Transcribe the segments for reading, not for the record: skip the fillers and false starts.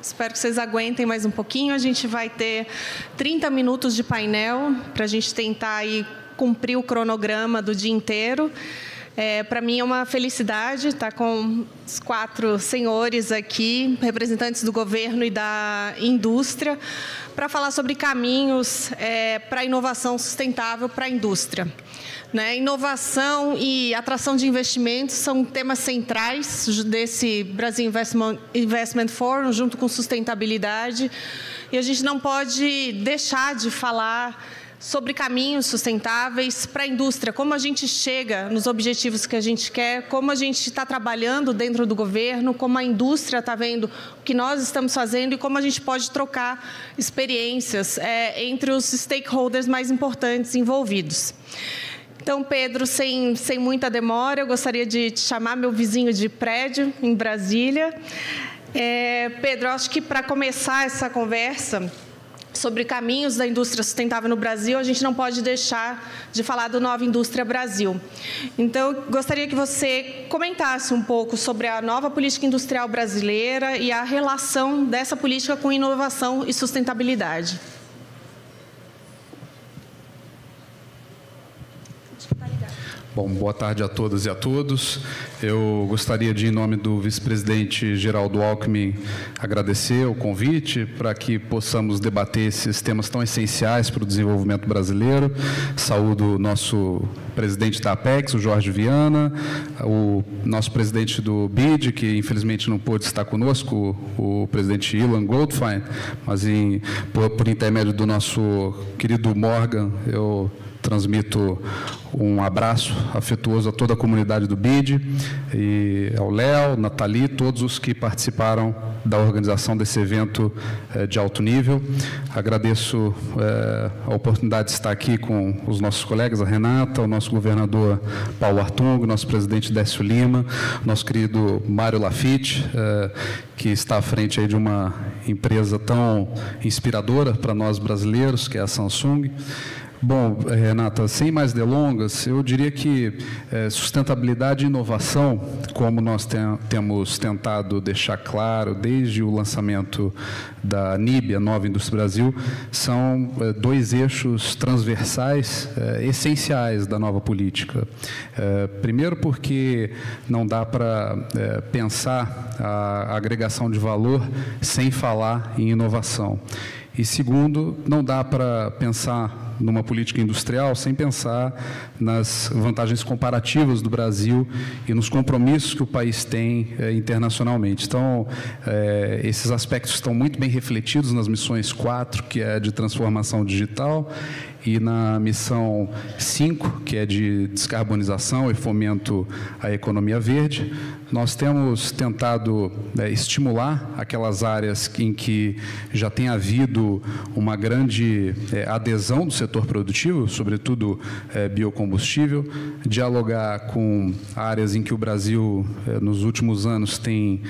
Espero que vocês aguentem mais um pouquinho. A gente vai ter 30 minutos de painel para a gente tentar aí cumprir o cronograma do dia inteiro. Para mim é uma felicidade estar com os 4 senhores aqui, representantes do governo e da indústria, para falar sobre caminhos para a inovação sustentável para a indústria. Inovação e atração de investimentos são temas centrais desse Brasil Investment Forum, junto com sustentabilidade. E a gente não pode deixar de falar sobre caminhos sustentáveis para a indústria, como a gente chega nos objetivos que a gente quer, como a gente está trabalhando dentro do governo, como a indústria está vendo o que nós estamos fazendo e como a gente pode trocar experiências entre os stakeholders mais importantes envolvidos. Então, Pedro, sem muita demora, eu gostaria de te chamar meu vizinho de prédio em Brasília. Pedro, acho que para começar essa conversa sobre caminhos da indústria sustentável no Brasil, a gente não pode deixar de falar do Nova Indústria Brasil. Então, eu gostaria que você comentasse um pouco sobre a nova política industrial brasileira e a relação dessa política com inovação e sustentabilidade. Bom, boa tarde a todas e a todos. Eu gostaria de, em nome do vice-presidente Geraldo Alckmin, agradecer o convite para que possamos debater esses temas tão essenciais para o desenvolvimento brasileiro. Saúdo o nosso presidente da Apex, o Jorge Viana, o nosso presidente do BID, que infelizmente não pôde estar conosco, o presidente Ilan Goldfein, mas por intermédio do nosso querido Morgan, eu transmito um abraço afetuoso a toda a comunidade do BID, e ao Léo, Nathalie, todos os que participaram da organização desse evento de alto nível. Agradeço a oportunidade de estar aqui com os nossos colegas, a Renata, o nosso governador Paulo Artung, nosso presidente Décio Lima, nosso querido Mário Lafitte, que está à frente aí de uma empresa tão inspiradora para nós brasileiros, que é a Samsung. Bom, Renata, sem mais delongas, eu diria que sustentabilidade e inovação, como nós temos tentado deixar claro desde o lançamento da NIB, a Nova Indústria Brasil, são 2 eixos transversais essenciais da nova política. Primeiro, porque não dá para pensar a agregação de valor sem falar em inovação. E segundo, não dá para pensar numa política industrial sem pensar nas vantagens comparativas do Brasil e nos compromissos que o país tem internacionalmente. Então, esses aspectos estão muito bem refletidos nas missões 4, que é de transformação digital, e na missão 5, que é de descarbonização e fomento à economia verde. Nós temos tentado estimular aquelas áreas em que já tem havido uma grande adesão do setor produtivo, sobretudo biocombustível, dialogar com áreas em que o Brasil, nos últimos anos, tem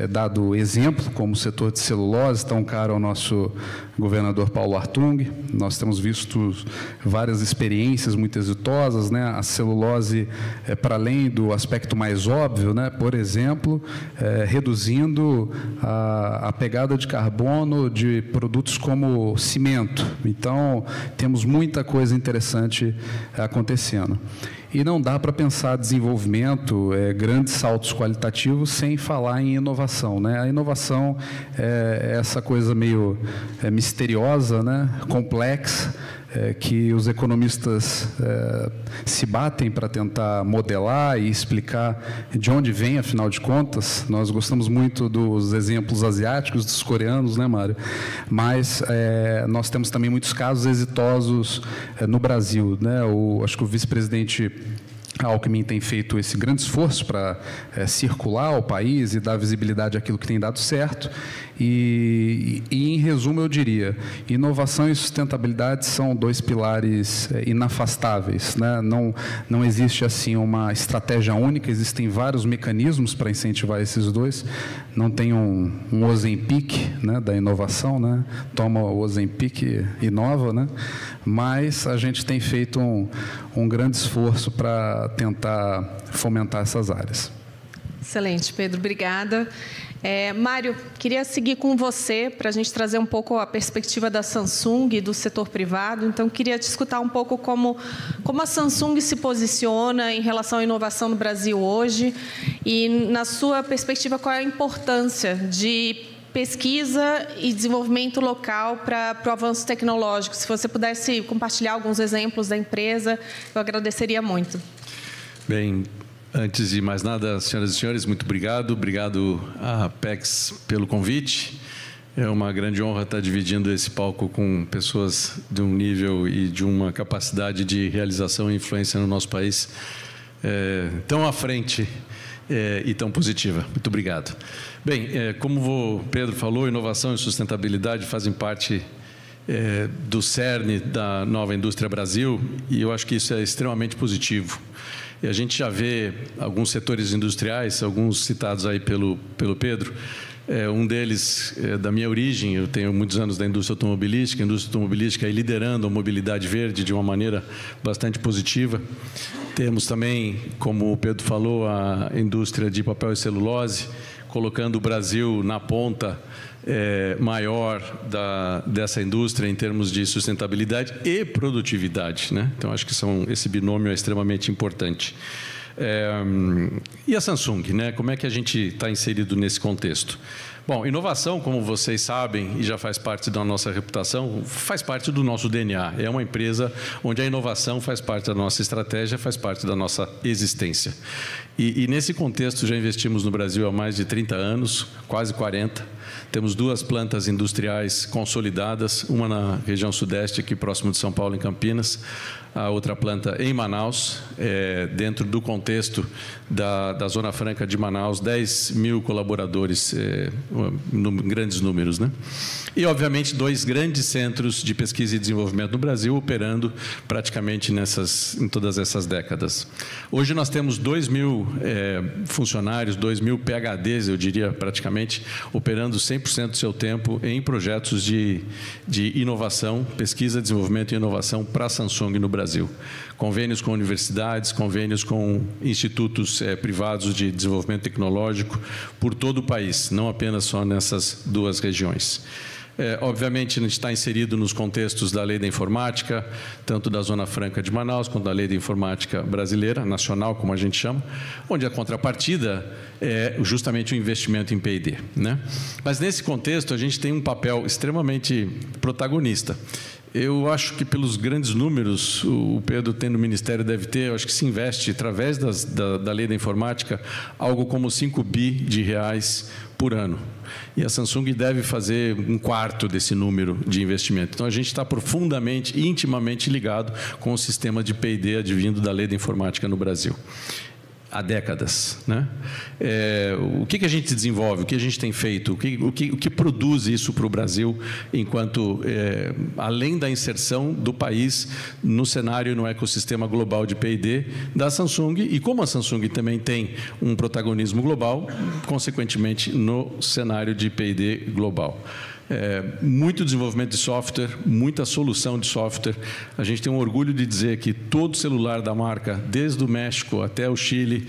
dado exemplo, como o setor de celulose, tão caro ao nosso governador Paulo Artung. Nós temos visto várias experiências muito exitosas, né? A celulose, para além do aspecto mais óbvio, né? Por exemplo, reduzindo a pegada de carbono de produtos como cimento. Então, temos muita coisa interessante acontecendo. E não dá para pensar desenvolvimento, grandes saltos qualitativos, sem falar em inovação, né? A inovação é essa coisa meio misteriosa, né? Complexa, que os economistas se batem para tentar modelar e explicar de onde vem, afinal de contas. Nós gostamos muito dos exemplos asiáticos, dos coreanos, né, Mário? Mas nós temos também muitos casos exitosos no Brasil, né? Acho que o vice-presidente Alckmin tem feito esse grande esforço para circular o país e dar visibilidade àquilo que tem dado certo. E, em resumo, eu diria, inovação e sustentabilidade são 2 pilares inafastáveis, né? Não existe, assim, uma estratégia única, existem vários mecanismos para incentivar esses 2. Não tem um Ozempic, né, da inovação, né? Toma o Ozempic e inova, né? Mas a gente tem feito um grande esforço para tentar fomentar essas áreas. Excelente, Pedro, obrigada. Mário, queria seguir com você para a gente trazer um pouco a perspectiva da Samsung e do setor privado. Então, queria te escutar um pouco como a Samsung se posiciona em relação à inovação no Brasil hoje e, na sua perspectiva, qual é a importância de pesquisa e desenvolvimento local para o avanço tecnológico. Se você pudesse compartilhar alguns exemplos da empresa, eu agradeceria muito. Bem, antes de mais nada, senhoras e senhores, muito obrigado. Obrigado à Apex pelo convite. É uma grande honra estar dividindo esse palco com pessoas de um nível e de uma capacidade de realização e influência no nosso país tão à frente e tão positiva. Muito obrigado. Bem, como o Pedro falou, inovação e sustentabilidade fazem parte do cerne da nova indústria Brasil, e eu acho que isso é extremamente positivo. E a gente já vê alguns setores industriais, alguns citados aí pelo Pedro. Um deles é da minha origem, eu tenho muitos anos da indústria automobilística. A indústria automobilística aí liderando a mobilidade verde de uma maneira bastante positiva. Temos também, como o Pedro falou, a indústria de papel e celulose, colocando o Brasil na ponta maior dessa indústria em termos de sustentabilidade e produtividade, né? Então, acho que esse binômio é extremamente importante. E a Samsung, né? Como é que a gente está inserido nesse contexto? Bom, inovação, como vocês sabem, e já faz parte da nossa reputação, faz parte do nosso DNA. É uma empresa onde a inovação faz parte da nossa estratégia, faz parte da nossa existência. E nesse contexto, já investimos no Brasil há mais de 30 anos, quase 40. Temos 2 plantas industriais consolidadas, uma na região sudeste, aqui próximo de São Paulo, em Campinas, a outra planta em Manaus, dentro do contexto da Zona Franca de Manaus, 10 mil colaboradores, grandes números, né? E, obviamente, 2 grandes centros de pesquisa e desenvolvimento no Brasil, operando praticamente em todas essas décadas. Hoje nós temos 2 mil funcionários, 2 mil PhDs, eu diria, praticamente, operando 100% do seu tempo em projetos de inovação, pesquisa, desenvolvimento e inovação para a Samsung no Brasil. Convênios com universidades, convênios com institutos privados de desenvolvimento tecnológico por todo o país, não apenas só nessas 2 regiões. Obviamente, a gente está inserido nos contextos da Lei da Informática, tanto da Zona Franca de Manaus, quanto da Lei da Informática brasileira, nacional, como a gente chama, onde a contrapartida é justamente o investimento em P&D, né? Mas, nesse contexto, a gente tem um papel extremamente protagonista. Eu acho que, pelos grandes números, o Pedro tem no Ministério, deve ter, eu acho que se investe, através da Lei da Informática, algo como 5 bi de reais por ano. E a Samsung deve fazer 1/4 desse número de investimento. Então, a gente está profundamente, intimamente ligado com o sistema de P&D advindo da Lei da Informática no Brasil. Há décadas, né? O que a gente desenvolve, o que a gente tem feito, o que produz isso para o Brasil, enquanto, além da inserção do país no cenário e no ecossistema global de P&D da Samsung, e como a Samsung também tem um protagonismo global, consequentemente, no cenário de P&D global. Muito desenvolvimento de software, muita solução de software. A gente tem um orgulho de dizer que todo celular da marca, desde o México até o Chile,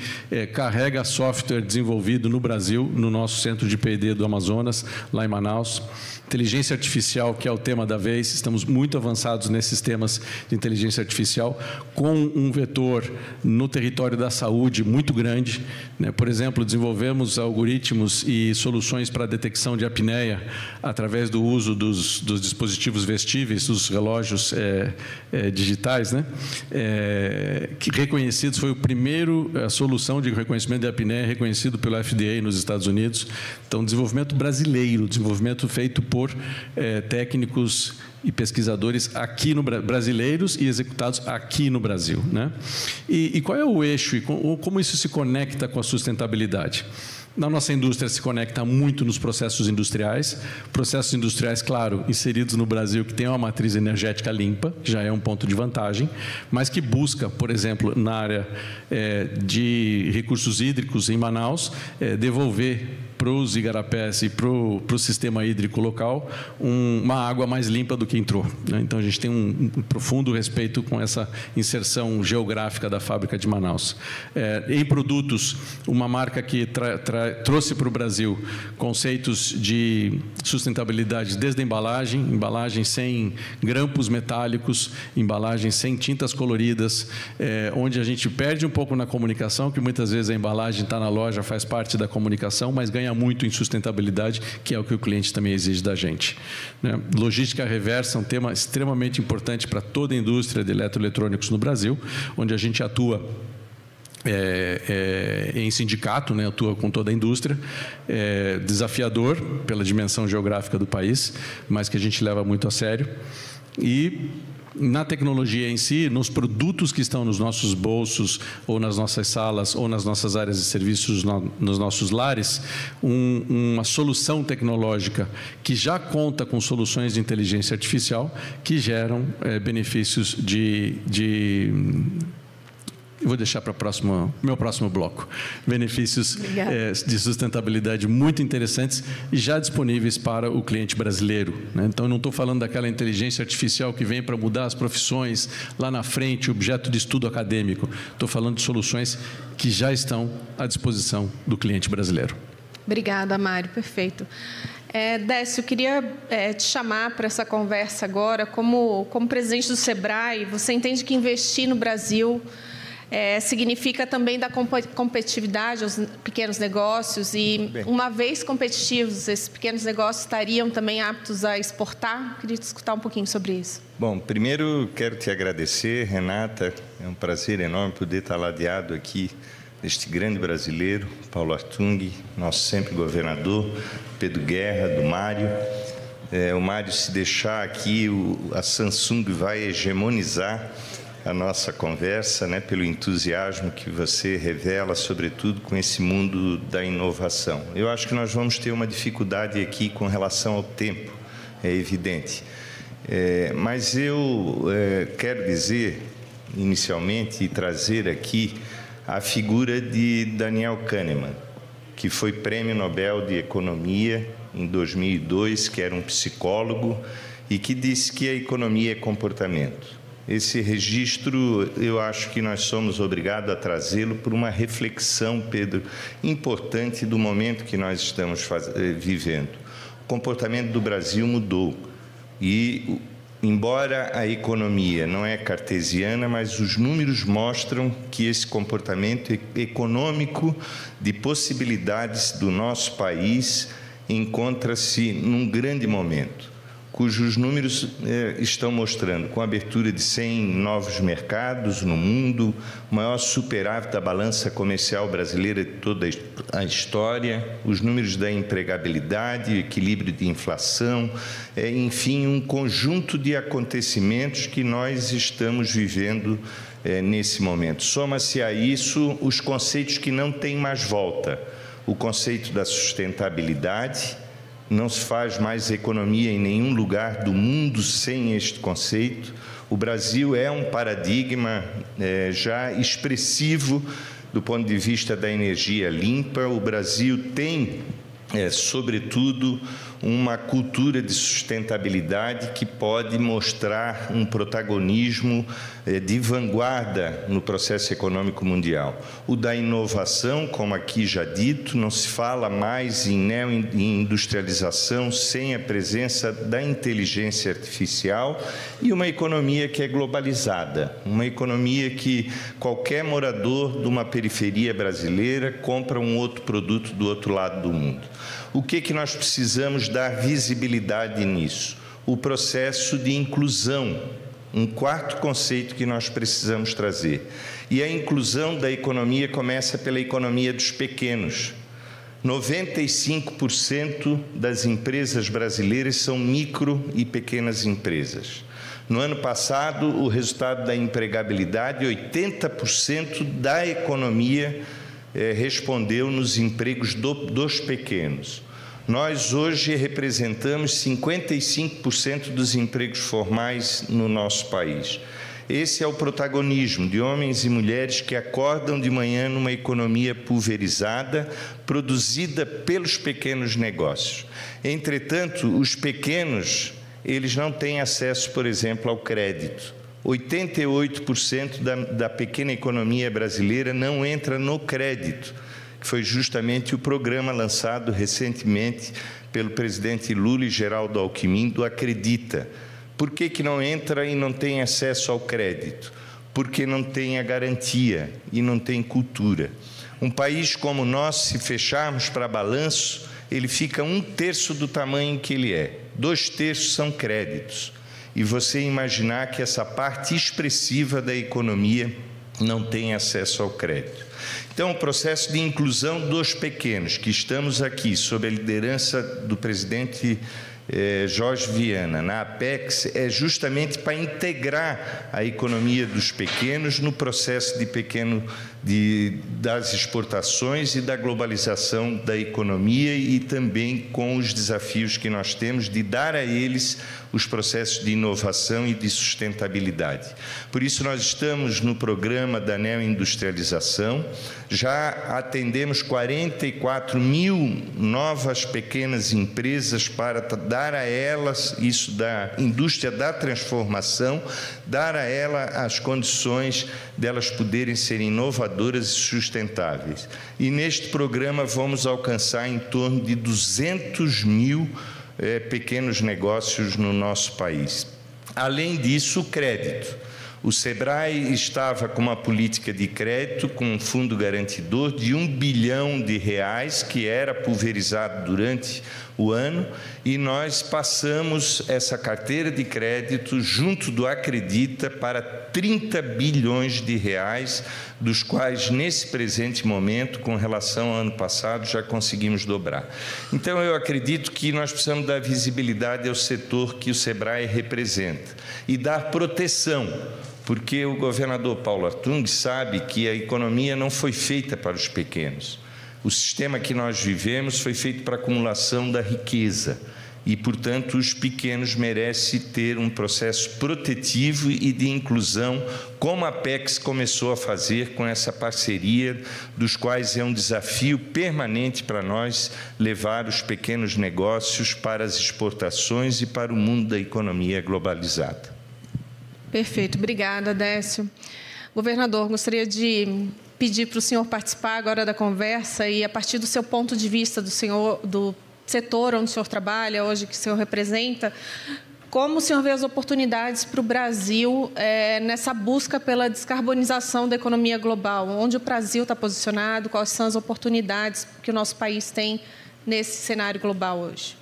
carrega software desenvolvido no Brasil, no nosso centro de P&D do Amazonas, lá em Manaus. Inteligência artificial, que é o tema da vez, estamos muito avançados nesses temas de inteligência artificial, com um vetor no território da saúde muito grande, né? Por exemplo, desenvolvemos algoritmos e soluções para a detecção de apneia através do uso dos dispositivos vestíveis, dos relógios digitais, né? Que reconhecidos, foi a solução de reconhecimento de apneia reconhecido pelo FDA nos Estados Unidos. Então, desenvolvimento brasileiro, desenvolvimento feito por técnicos e pesquisadores aqui brasileiros e executados aqui no Brasil, né? E qual é o eixo e como isso se conecta com a sustentabilidade? Na nossa indústria se conecta muito nos processos industriais, claro, inseridos no Brasil, que tem uma matriz energética limpa, que já é um ponto de vantagem, mas que busca, por exemplo, na área de recursos hídricos em Manaus, devolver para os igarapés e para o sistema hídrico local uma água mais limpa do que entrou, né? Então, a gente tem um profundo respeito com essa inserção geográfica da fábrica de Manaus. Em produtos, uma marca que trouxe para o Brasil conceitos de sustentabilidade desde a embalagem sem grampos metálicos, embalagem sem tintas coloridas, onde a gente perde um pouco na comunicação, que muitas vezes a embalagem está na loja, faz parte da comunicação, mas ganha muito em sustentabilidade, que é o que o cliente também exige da gente, né? Logística reversa é um tema extremamente importante para toda a indústria de eletroeletrônicos no Brasil, onde a gente atua em sindicato, né? Atua com toda a indústria, desafiador pela dimensão geográfica do país, mas que a gente leva muito a sério. E na tecnologia em si, nos produtos que estão nos nossos bolsos, ou nas nossas salas, ou nas nossas áreas de serviços, nos nossos lares, uma solução tecnológica que já conta com soluções de inteligência artificial que geram benefícios eu vou deixar para meu próximo bloco. Benefícios de sustentabilidade muito interessantes e já disponíveis para o cliente brasileiro, né? Então, eu não estou falando daquela inteligência artificial que vem para mudar as profissões lá na frente, objeto de estudo acadêmico. Estou falando de soluções que já estão à disposição do cliente brasileiro. Obrigada, Mário. Perfeito. Décio, eu queria te chamar para essa conversa agora. Como presidente do SEBRAE, você entende que investir no Brasil significa também dar competitividade aos pequenos negócios e, uma vez competitivos, esses pequenos negócios estariam também aptos a exportar? Queria te escutar um pouquinho sobre isso. Bom, primeiro quero te agradecer, Renata. É um prazer enorme poder estar ladeado aqui deste grande brasileiro, Paulo Artung, nosso sempre governador, Pedro Guerra, do Mário. O Mário, se deixar aqui, a Samsung vai hegemonizar a nossa conversa, né, pelo entusiasmo que você revela, sobretudo com esse mundo da inovação. Eu acho que nós vamos ter uma dificuldade aqui com relação ao tempo, é evidente. Mas eu quero dizer, inicialmente, e trazer aqui a figura de Daniel Kahneman, que foi Prêmio Nobel de Economia em 2002, que era um psicólogo e que disse que a economia é comportamento. Esse registro, eu acho que nós somos obrigados a trazê-lo por uma reflexão, Pedro, importante do momento que nós estamos vivendo. O comportamento do Brasil mudou e, embora a economia não é cartesiana, mas os números mostram que esse comportamento econômico de possibilidades do nosso país encontra-se num grande momento, cujos números estão mostrando, com a abertura de 100 novos mercados no mundo, o maior superávit da balança comercial brasileira de toda a história, os números da empregabilidade, equilíbrio de inflação, enfim, um conjunto de acontecimentos que nós estamos vivendo nesse momento. Soma-se a isso os conceitos que não têm mais volta, o conceito da sustentabilidade. Não se faz mais economia em nenhum lugar do mundo sem este conceito. O Brasil é um paradigma já expressivo do ponto de vista da energia limpa. O Brasil tem, sobretudo, uma cultura de sustentabilidade que pode mostrar um protagonismo de vanguarda no processo econômico mundial. O da inovação, como aqui já dito, não se fala mais em neoindustrialização sem a presença da inteligência artificial e uma economia que é globalizada, uma economia que qualquer morador de uma periferia brasileira compra um outro produto do outro lado do mundo. O que nós precisamos dar visibilidade nisso? O processo de inclusão, um quarto conceito que nós precisamos trazer. E a inclusão da economia começa pela economia dos pequenos. 95% das empresas brasileiras são micro e pequenas empresas. No ano passado, o resultado da empregabilidade, 80% da economia respondeu nos empregos dos pequenos. Nós hoje representamos 55% dos empregos formais no nosso país. Esse é o protagonismo de homens e mulheres que acordam de manhã numa economia pulverizada, produzida pelos pequenos negócios. Entretanto, os pequenos, eles não têm acesso, por exemplo, ao crédito. 88% da pequena economia brasileira não entra no crédito, que foi justamente o programa lançado recentemente pelo presidente Lula e Geraldo Alckmin do Acredita. Por que não entra e não tem acesso ao crédito? Porque não tem a garantia e não tem cultura. Um país como o nosso, se fecharmos para balanço, ele fica 1/3 do tamanho que ele é. 2/3 são créditos. E você imaginar que essa parte expressiva da economia não tem acesso ao crédito. Então, o processo de inclusão dos pequenos, que estamos aqui sob a liderança do presidente Jorge Viana, na Apex, é justamente para integrar a economia dos pequenos no processo das exportações e da globalização da economia e também com os desafios que nós temos de dar a eles os processos de inovação e de sustentabilidade. Por isso, nós estamos no programa da neoindustrialização, já atendemos 44 mil novas pequenas empresas para dar a elas, isso da indústria da transformação, dar a ela as condições delas poderem ser inovadoras e sustentáveis. E neste programa vamos alcançar em torno de 200 mil pequenos negócios no nosso país. Além disso, o crédito. O SEBRAE estava com uma política de crédito, com um fundo garantidor de R$1 bilhão, que era pulverizado durante o ano, e nós passamos essa carteira de crédito junto do Acredita para R$30 bilhões, dos quais, nesse presente momento, com relação ao ano passado, já conseguimos dobrar. Então, eu acredito que nós precisamos dar visibilidade ao setor que o SEBRAE representa e dar proteção, porque o governador Paulo Artung sabe que a economia não foi feita para os pequenos. O sistema que nós vivemos foi feito para a acumulação da riqueza e, portanto, os pequenos merecem ter um processo protetivo e de inclusão, como a Apex começou a fazer com essa parceria, dos quais é um desafio permanente para nós levar os pequenos negócios para as exportações e para o mundo da economia globalizada. Perfeito, obrigada, Décio. Governador, gostaria de pedir para o senhor participar agora da conversa e, a partir do seu ponto de vista, do setor onde o senhor trabalha, hoje que o senhor representa, como o senhor vê as oportunidades para o Brasil nessa busca pela descarbonização da economia global? Onde o Brasil está posicionado? Quais são as oportunidades que o nosso país tem nesse cenário global hoje?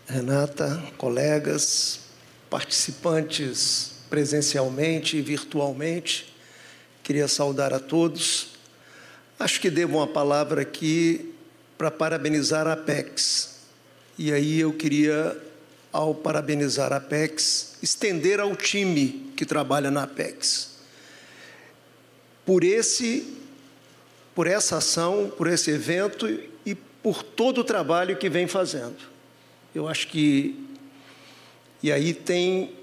Renata, colegas, participantes presencialmente e virtualmente, queria saudar a todos. Acho que devo uma palavra aqui para parabenizar a Apex. E aí eu queria, ao parabenizar a Apex, estender ao time que trabalha na Apex. Por essa ação, por esse evento e por todo o trabalho que vem fazendo. Eu acho que... E aí tem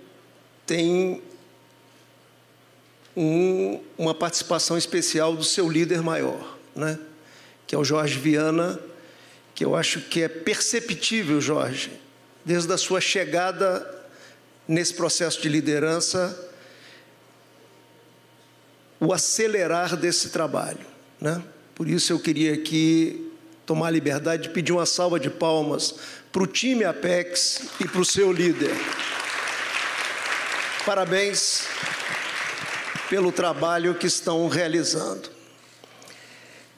uma participação especial do seu líder maior, né? Que é o Jorge Viana, que eu acho que é perceptível, Jorge, desde a sua chegada nesse processo de liderança, o acelerar desse trabalho, né? Por isso eu queria aqui tomar a liberdade de pedir uma salva de palmas para o time Apex e para o seu líder. Parabéns pelo trabalho que estão realizando.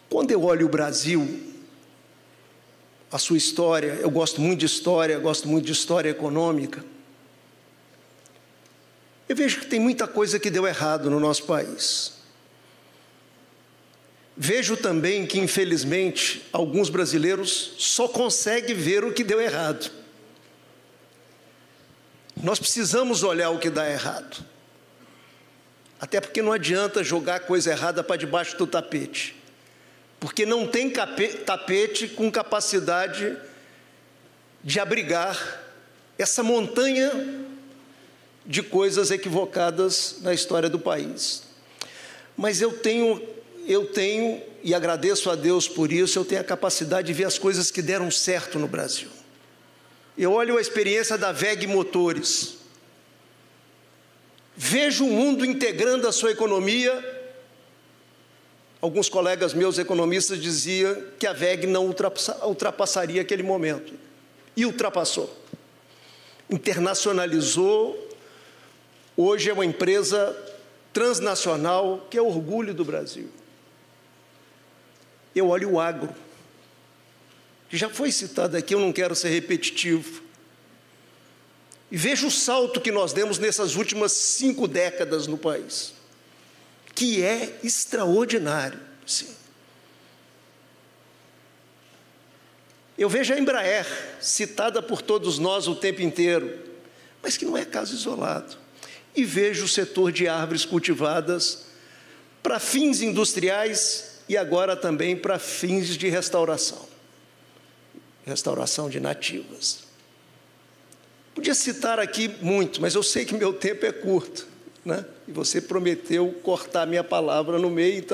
Quando eu olho o Brasil, a sua história, eu gosto muito de história econômica, eu vejo que tem muita coisa que deu errado no nosso país. Vejo também que, infelizmente, alguns brasileiros só conseguem ver o que deu errado. Nós precisamos olhar o que dá errado. Até porque não adianta jogar coisa errada para debaixo do tapete. Porque não tem tapete com capacidade de abrigar essa montanha de coisas equivocadas na história do país. Mas eu tenho, e agradeço a Deus por isso, eu tenho a capacidade de ver as coisas que deram certo no Brasil. Eu olho a experiência da WEG Motores, vejo o mundo integrando a sua economia. Alguns colegas meus economistas diziam que a WEG não ultrapassaria aquele momento, e ultrapassou. Internacionalizou, hoje é uma empresa transnacional que é orgulho do Brasil. Eu olho o agro, que já foi citado aqui, eu não quero ser repetitivo, e vejo o salto que nós demos nessas últimas 5 décadas no país, que é extraordinário, sim. Eu vejo a Embraer, citada por todos nós o tempo inteiro, mas que não é caso isolado. E vejo o setor de árvores cultivadas para fins industriais e agora também para fins de restauração de nativas. Podia citar aqui muito, mas eu sei que meu tempo é curto, né? E você prometeu cortar minha palavra no meio,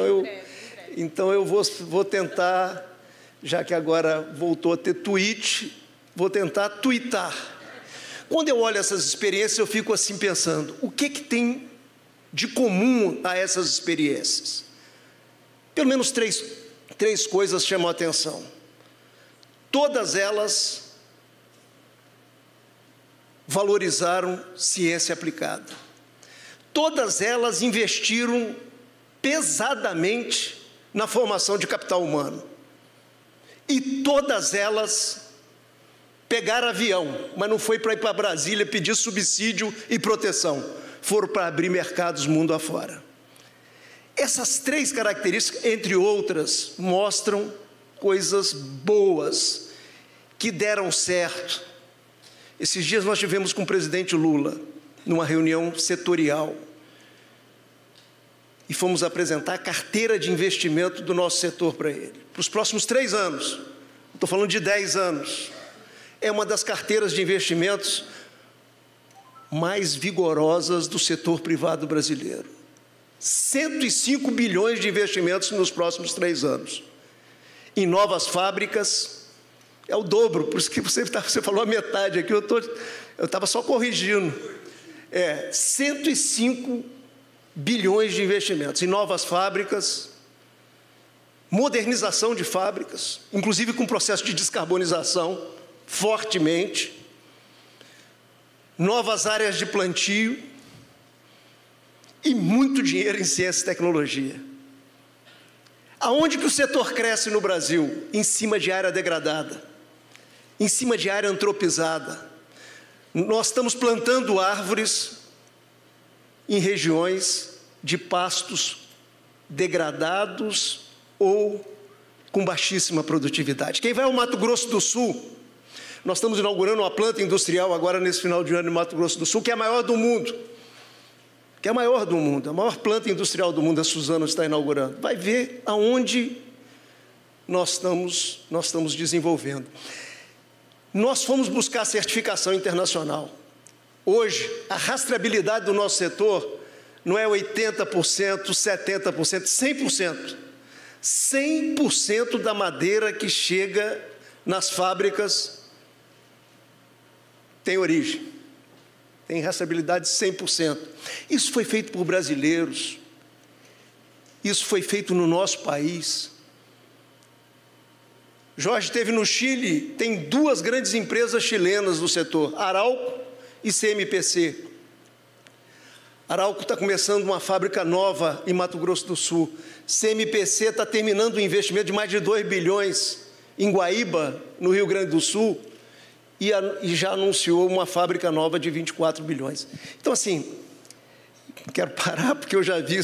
então eu vou tentar, já que agora voltou a ter tweet, vou tentar tweetar. Quando eu olho essas experiências, eu fico assim pensando, o que tem de comum a essas experiências? Pelo menos três coisas chamam a atenção. Todas elas valorizaram ciência aplicada. Todas elas investiram pesadamente na formação de capital humano. E todas elas pegaram avião, mas não foi para ir para Brasília pedir subsídio e proteção, foram para abrir mercados mundo afora. Essas 3 características, entre outras, mostram coisas boas que deram certo. Esses dias nós tivemos com o presidente Lula, numa reunião setorial, e fomos apresentar a carteira de investimento do nosso setor para ele. Para os próximos 3 anos, estou falando de 10 anos, é uma das carteiras de investimentos mais vigorosas do setor privado brasileiro. 105 bilhões de investimentos nos próximos 3 anos. Em novas fábricas, é o dobro, por isso que você falou a metade aqui, eu estava só corrigindo. 105 bilhões de investimentos em novas fábricas, modernização de fábricas, inclusive com processo de descarbonização, fortemente, novas áreas de plantio e muito dinheiro em ciência e tecnologia. Aonde que o setor cresce no Brasil? Em cima de área degradada, em cima de área antropizada. Nós estamos plantando árvores em regiões de pastos degradados ou com baixíssima produtividade. Quem vai ao Mato Grosso do Sul, nós estamos inaugurando uma planta industrial agora nesse final de ano no Mato Grosso do Sul, que é a maior do mundo. A maior planta industrial do mundo, a Suzano está inaugurando. Vai ver aonde nós estamos desenvolvendo. Nós fomos buscar certificação internacional. Hoje, a rastreabilidade do nosso setor não é 80%, 70%, 100%. 100% da madeira que chega nas fábricas tem origem, tem rastreabilidade 100%. Isso foi feito por brasileiros, isso foi feito no nosso país. Jorge esteve no Chile, tem 2 grandes empresas chilenas do setor, Arauco e CMPC. Arauco está começando uma fábrica nova em Mato Grosso do Sul. CMPC está terminando um investimento de mais de 2 bilhões em Guaíba, no Rio Grande do Sul, e já anunciou uma fábrica nova de 24 bilhões. Então, assim, quero parar porque eu já vi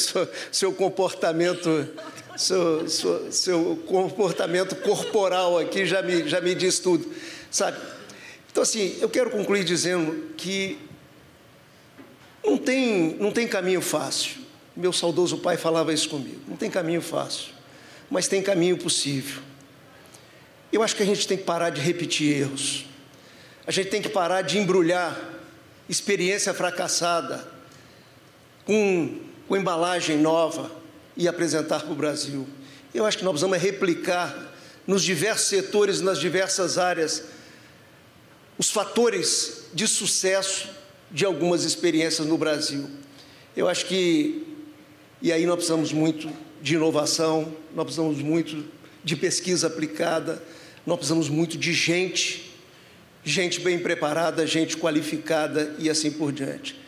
seu comportamento, seu comportamento corporal aqui já me diz tudo, sabe? Então, assim, eu quero concluir dizendo que não tem caminho fácil. Meu saudoso pai falava isso comigo. Não tem caminho fácil, mas tem caminho possível. Eu acho que a gente tem que parar de repetir erros. A gente tem que parar de embrulhar experiência fracassada com embalagem nova e apresentar para o Brasil. Eu acho que nós precisamos replicar nos diversos setores, nas diversas áreas, os fatores de sucesso de algumas experiências no Brasil. Eu acho que, e aí nós precisamos muito de inovação, nós precisamos muito de pesquisa aplicada, nós precisamos muito de gente bem preparada, gente qualificada e assim por diante.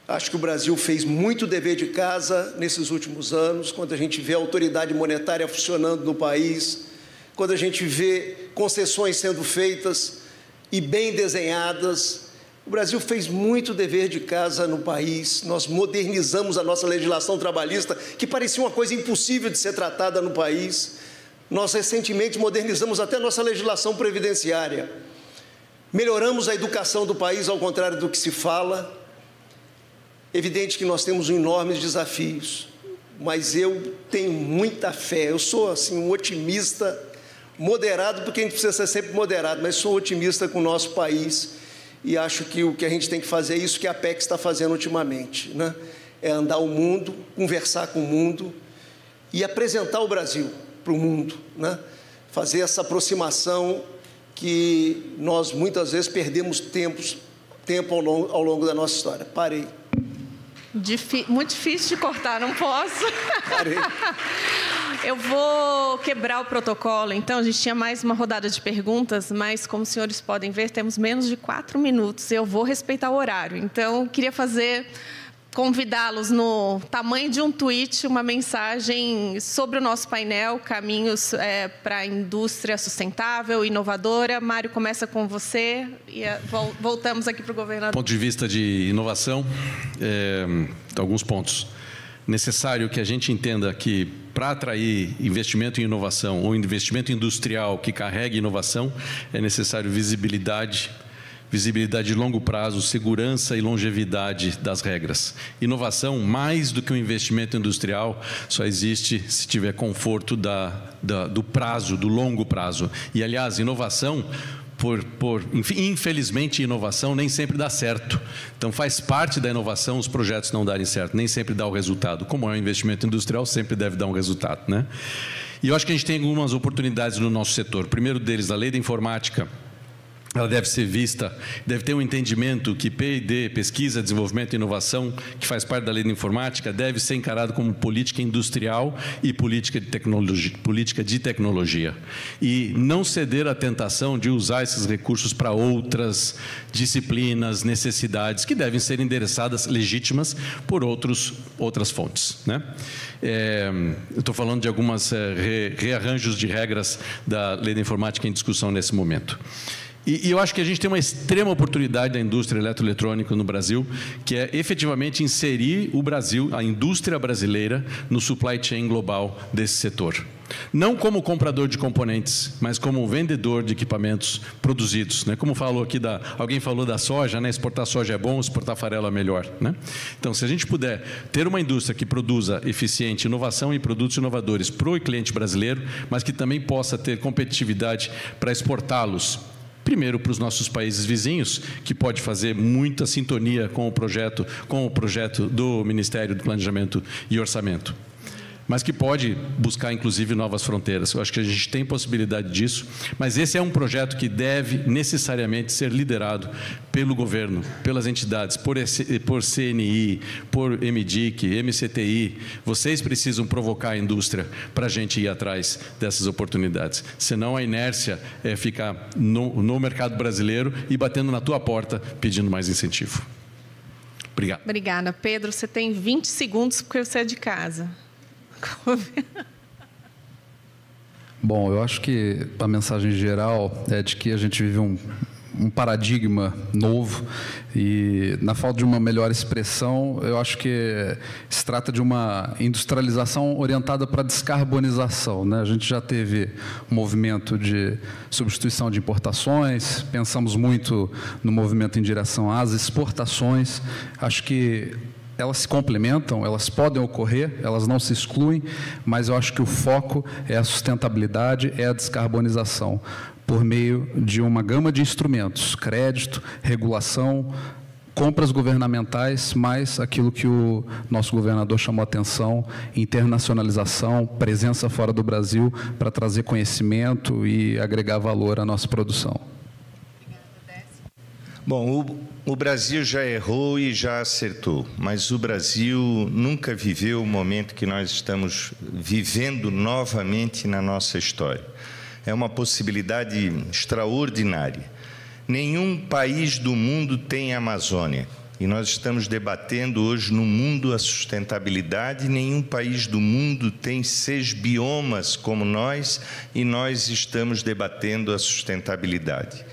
Acho que o Brasil fez muito dever de casa nesses últimos anos, quando a gente vê a autoridade monetária funcionando no país, quando a gente vê concessões sendo feitas e bem desenhadas. O Brasil fez muito dever de casa no país, nós modernizamos a nossa legislação trabalhista, que parecia uma coisa impossível de ser tratada no país. Nós recentemente modernizamos até a nossa legislação previdenciária. Melhoramos a educação do país, ao contrário do que se fala. Evidente que nós temos enormes desafios, mas eu tenho muita fé. Eu sou assim, um otimista moderado, porque a gente precisa ser sempre moderado, mas sou otimista com o nosso país e acho que o que a gente tem que fazer é isso que a PEC está fazendo ultimamente, né? É andar o mundo, conversar com o mundo e apresentar o Brasil para o mundo, né? Fazer essa aproximação que nós muitas vezes perdemos tempo ao longo da nossa história. Parei. Muito difícil de cortar, não posso. Parei. Eu vou quebrar o protocolo. Então, a gente tinha mais uma rodada de perguntas, mas, como os senhores podem ver, temos menos de 4 minutos. Eu vou respeitar o horário. Então, queria convidá-los no tamanho de um tweet, uma mensagem sobre o nosso painel, caminhos para a indústria sustentável, inovadora. Mário, começa com você e voltamos aqui para o governador. Do ponto de vista de inovação, alguns pontos. Necessário que a gente entenda que, para atrair investimento em inovação ou investimento industrial que carregue inovação, é necessário visibilidade de longo prazo, segurança e longevidade das regras. Inovação, mais do que um investimento industrial, só existe se tiver conforto do prazo, do longo prazo. E, aliás, inovação, infelizmente, inovação nem sempre dá certo. Então, faz parte da inovação os projetos não darem certo, nem sempre dá o resultado. Como é um investimento industrial, sempre deve dar um resultado, né? E eu acho que a gente tem algumas oportunidades no nosso setor. O primeiro deles, a lei da informática. Ela deve ser vista, deve ter um entendimento que P&D, pesquisa, desenvolvimento e inovação, que faz parte da lei da informática, deve ser encarado como política industrial e política de tecnologia. E não ceder à tentação de usar esses recursos para outras disciplinas, necessidades, que devem ser endereçadas, legítimas, por outras fontes, né? Eu estou falando de algumas rearranjos de regras da lei da informática em discussão nesse momento. E eu acho que a gente tem uma extrema oportunidade da indústria eletroeletrônica no Brasil, que é efetivamente inserir o Brasil, a indústria brasileira, no supply chain global desse setor. Não como comprador de componentes, mas como vendedor de equipamentos produzidos, né? Como falou aqui, alguém falou da soja, né? Exportar soja é bom, exportar farelo é melhor, né? Então, se a gente puder ter uma indústria que produza eficiente inovação e produtos inovadores para o cliente brasileiro, mas que também possa ter competitividade para exportá-los, primeiro para os nossos países vizinhos, que pode fazer muita sintonia com o projeto do Ministério do Planejamento e Orçamento, mas que pode buscar, inclusive, novas fronteiras. Eu acho que a gente tem possibilidade disso, mas esse é um projeto que deve necessariamente ser liderado pelo governo, pelas entidades, por CNI, por MDIC, MCTI. Vocês precisam provocar a indústria para a gente ir atrás dessas oportunidades. Senão a inércia é ficar no mercado brasileiro e batendo na tua porta pedindo mais incentivo. Obrigado. Obrigada. Pedro, você tem 20 segundos porque você é de casa. Bom, eu acho que a mensagem geral é de que a gente vive um paradigma novo e, na falta de uma melhor expressão, eu acho que se trata de uma industrialização orientada para a descarbonização, né? A gente já teve um movimento de substituição de importações, pensamos muito no movimento em direção às exportações. Acho que elas se complementam, elas podem ocorrer, elas não se excluem, mas eu acho que o foco é a sustentabilidade, é a descarbonização, por meio de uma gama de instrumentos, crédito, regulação, compras governamentais, mais aquilo que o nosso governador chamou a atenção, internacionalização, presença fora do Brasil, para trazer conhecimento e agregar valor à nossa produção. Bom, o Brasil já errou e já acertou, mas o Brasil nunca viveu o momento que nós estamos vivendo novamente na nossa história. É uma possibilidade extraordinária. Nenhum país do mundo tem Amazônia. E nós estamos debatendo hoje no mundo a sustentabilidade. Nenhum país do mundo tem 6 biomas como nós, e nós estamos debatendo a sustentabilidade.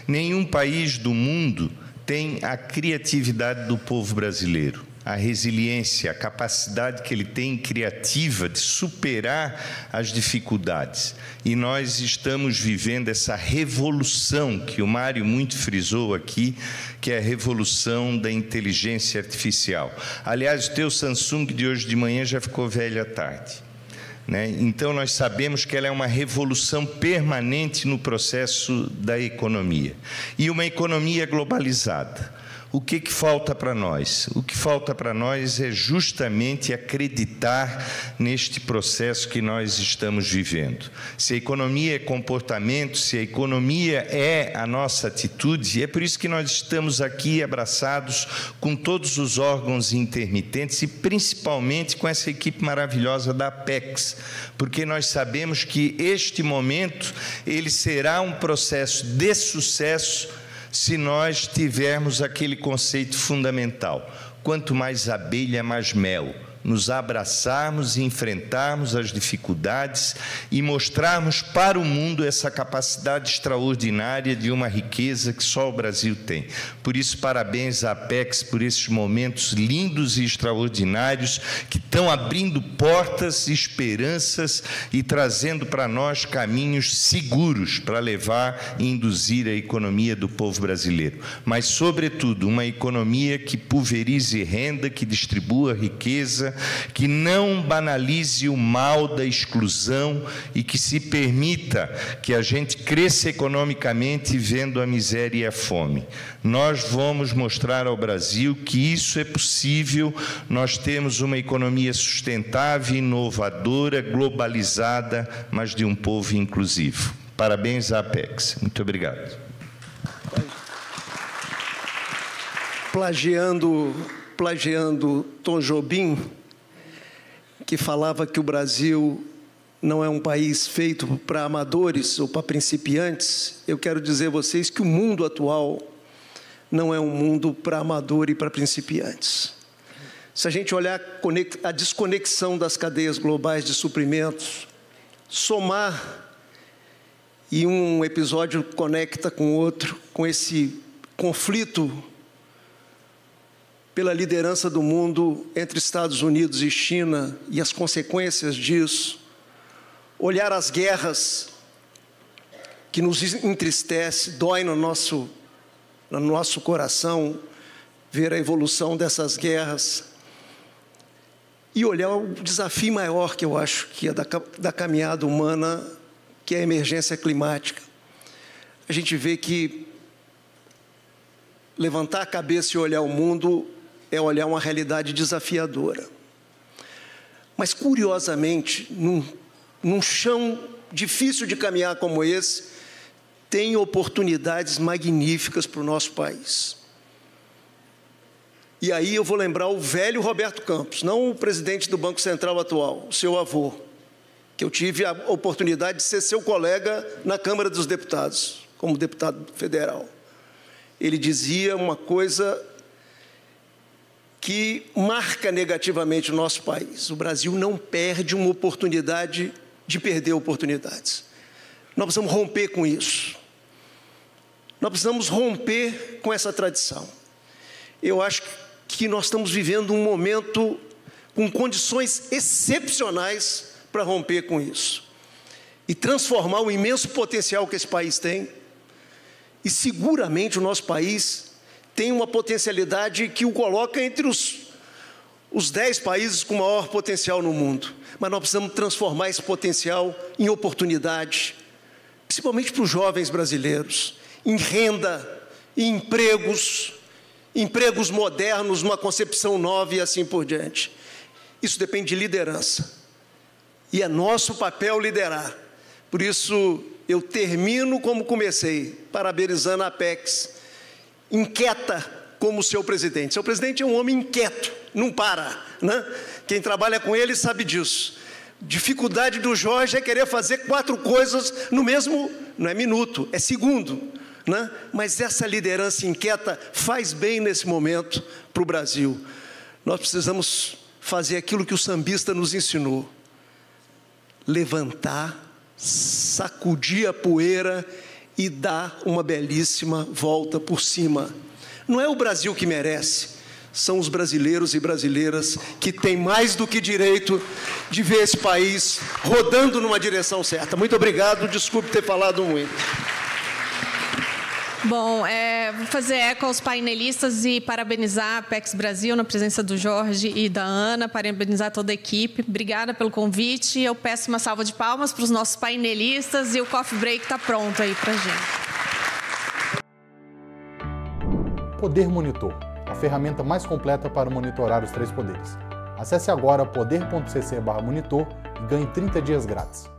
Nenhum país do mundo tem a criatividade do povo brasileiro, a resiliência, a capacidade que ele tem criativa de superar as dificuldades. E nós estamos vivendo essa revolução que o Mário muito frisou aqui, que é a revolução da inteligência artificial. Aliás, o teu Samsung de hoje de manhã já ficou velho à tarde, né? Então, nós sabemos que ela é uma revolução permanente no processo da economia. E uma economia globalizada. O que falta para nós? O que falta para nós é justamente acreditar neste processo que nós estamos vivendo. Se a economia é comportamento, se a economia é a nossa atitude, é por isso que nós estamos aqui abraçados com todos os órgãos intermitentes e principalmente com essa equipe maravilhosa da Apex, porque nós sabemos que este momento ele será um processo de sucesso se nós tivermos aquele conceito fundamental: quanto mais abelha, mais mel. Nos abraçarmos e enfrentarmos as dificuldades e mostrarmos para o mundo essa capacidade extraordinária de uma riqueza que só o Brasil tem. Por isso, parabéns à Apex por esses momentos lindos e extraordinários que estão abrindo portas, esperanças e trazendo para nós caminhos seguros para levar e induzir a economia do povo brasileiro. Mas, sobretudo, uma economia que pulverize renda, que distribua riqueza, que não banalize o mal da exclusão e que se permita que a gente cresça economicamente vendo a miséria e a fome. Nós vamos mostrar ao Brasil que isso é possível. Nós temos uma economia sustentável, inovadora, globalizada, mas de um povo inclusivo. Parabéns à Apex. Muito obrigado. Plagiando Tom Jobim, que falava que o Brasil não é um país feito para amadores ou para principiantes, eu quero dizer a vocês que o mundo atual não é um mundo para amador e para principiantes. Se a gente olhar a desconexão das cadeias globais de suprimentos, somar, e um episódio conecta com o outro, com esse conflito pela liderança do mundo entre Estados Unidos e China e as consequências disso, olhar as guerras que nos entristece, dói no nosso coração, ver a evolução dessas guerras, e olhar o desafio maior que eu acho que é da caminhada humana, que é a emergência climática. A gente vê que levantar a cabeça e olhar o mundo é olhar uma realidade desafiadora. Mas, curiosamente, num chão difícil de caminhar como esse, tem oportunidades magníficas para o nosso país. E aí eu vou lembrar o velho Roberto Campos, não o presidente do Banco Central atual, o seu avô, que eu tive a oportunidade de ser seu colega na Câmara dos Deputados, como deputado federal. Ele dizia uma coisa que marca negativamente o nosso país: o Brasil não perde uma oportunidade de perder oportunidades. Nós precisamos romper com isso. Nós precisamos romper com essa tradição. Eu acho que nós estamos vivendo um momento com condições excepcionais para romper com isso e transformar o imenso potencial que esse país tem. E seguramente o nosso país tem uma potencialidade que o coloca entre os 10 países com maior potencial no mundo. Mas nós precisamos transformar esse potencial em oportunidade, principalmente para os jovens brasileiros, em renda, em empregos, empregos modernos, numa concepção nova e assim por diante. Isso depende de liderança. E é nosso papel liderar. Por isso, eu termino como comecei, parabenizando a Apex, inquieta como seu presidente. Seu presidente é um homem inquieto, não para, né? Quem trabalha com ele sabe disso. Dificuldade do Jorge é querer fazer 4 coisas no mesmo, não é minuto, é segundo, né? Mas essa liderança inquieta faz bem nesse momento para o Brasil. Nós precisamos fazer aquilo que o sambista nos ensinou: levantar, sacudir a poeira e dar uma belíssima volta por cima. Não é o Brasil que merece, são os brasileiros e brasileiras que têm mais do que direito de ver esse país rodando numa direção certa. Muito obrigado, desculpe ter falado muito. Bom, vou fazer eco aos painelistas e parabenizar a Apex Brasil na presença do Jorge e da Ana, parabenizar toda a equipe. Obrigada pelo convite. Eu peço uma salva de palmas para os nossos painelistas e o coffee break está pronto aí para a gente. Poder Monitor, a ferramenta mais completa para monitorar os 3 poderes. Acesse agora poder.cc/monitor e ganhe 30 dias grátis.